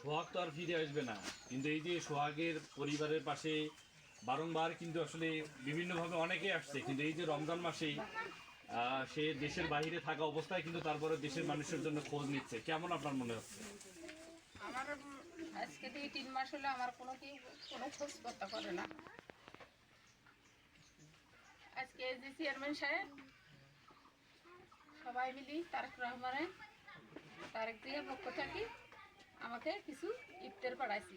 সোহাগ তো আর ফিরে আসবে না, কিন্তু এই যে সোহাগের পরিবারের পাশে বারংবার কিন্তু আসলে বিভিন্নভাবে অনেকে আসছে, কিন্তু এই যে রমজান মাসেই সে দেশের বাইরে থাকা অবস্থায় কিন্তু তারপরে দেশের মানুষের জন্য খোঁজ নিচ্ছে, কেমন আপনার মনে হচ্ছে? আমার আজকে 2-3 মাস হলো আমার কোনো খোঁজ করতে করে না। আজকে এই যে চেয়ারম্যান সাহেব সবাই মিলি তারেক জিয়ার পক্ষ থেকে আমাকে কিছু ইফতার পাঠাইছি।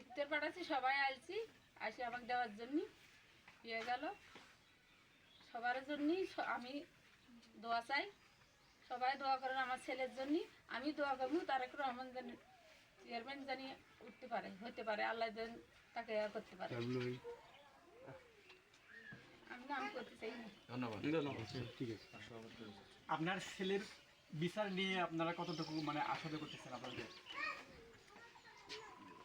ইফতার পাঠাচ্ছি, সবাই আইছি, আসি আমাকে দেওয়ার জন্য পেয়ে গেল। সবার জন্যই আমি দোয়া চাই, সবাই দোয়া করেন আমার ছেলের জন্য। আমি দোয়া করবো তারেক রহমান জানি চেয়ারম্যান জানি উঠতে পারে, হইতে পারে, আল্লাহ যেন তাকে করতে পারে। আমি নাম করতে চাই না। ধন্যবাদ। ঠিক আছে। আপনার ছেলের বিচার নিয়ে আপনারা কতটুকু মানে আশা করতেছেন আপনাদের?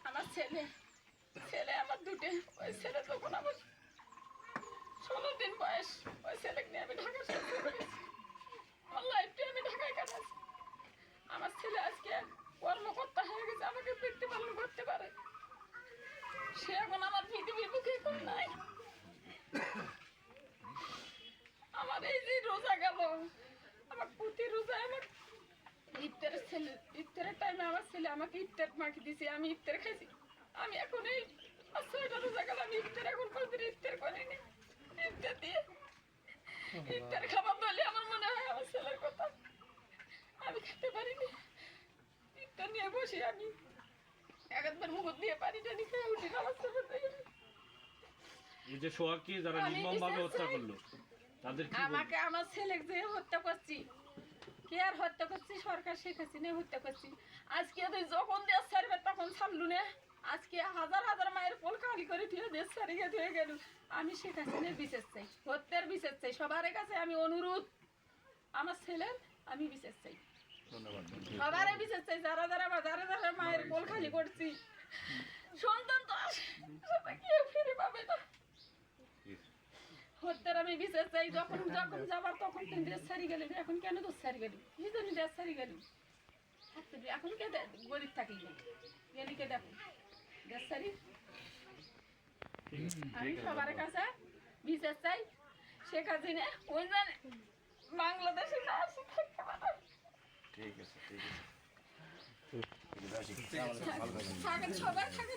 আমার ছেলে আমার দুটো, ওই ছেলে তখন আমার 16 দিন বয়স, ওই ছেলেকে নিয়ে আমি ঢাকা শহরে গেছি। আমার লাইফটা আমি ঢাকায় কাটাচ্ছি। আমার ছেলে আজকে কর্মকর্তা হয়ে গেছে, আমাকে দেখতে পারলে করতে পারে। সে এখন আমার পৃথিবীর বুকে এখন নাই। আমার এই যে রোজা গেল, আমার প্রতি রোজায় আমার ইফতারের টাইমে আমার ছেলে আমাকে ইফতার মাখি দিছে, আমি ইফতার খাইছি। আমি এখন এই 6টা রোজা গেল, আমি ইফতার এখন কোনদিন ইফতার করিনি। ইফতার দিয়ে ইফতার খাবার বলে আমার মনে হয় আমার ছেলের কথা আমি খেতে পারিনি। ইফতার নিয়ে বসে আমি একবার মুখ দিয়ে পানি টানি খেয়ে উঠি নামাজ পড়তে। এই যে সোহাগকে যারা নির্মমভাবে হত্যা করলো তাদের কি আমাকে আমার ছেলেকে যে হত্যা করছি, কে আর হত্যা করছি? সরকার শেখ হাসিনা হত্যা করছি। আজকে যখন দেশ ছাড়বে তখন ছাড়লু না। আজকে হাজার হাজার মায়ের পোল খালি করে দিয়ে দেশ ছাড়িয়ে ধুয়ে গেল। আমি শেখ হাসিনার বিচার চাই, হত্যার বিচার চাই। সবার কাছে আমি অনুরোধ, আমার ছেলের আমি বিচার চাই, সবার বিচার চাই। যারা যারা মায়ের পোল খালি করছি, সন্তান তো আসে, সেটা কেউ ফিরে পাবে না। হত্যার আমি বিচার চাই। যখন যাবার তখন তুই দেশ ছাড়ি গেলি, এখন কেন তো ছাড়ি গেলি? কি জন্য দেশ ছাড়ি গেলি? এখন কে গরিব থাকি না, গেলি কে দেখো দেশ ছাড়ি। আমি সবার কাছে বিচার চাই। শেখ হাসিনা ওই জানে বাংলাদেশে না আসে থাকতে পারে। ঠিক আছে, ঠিক আছে। সবাই থাকে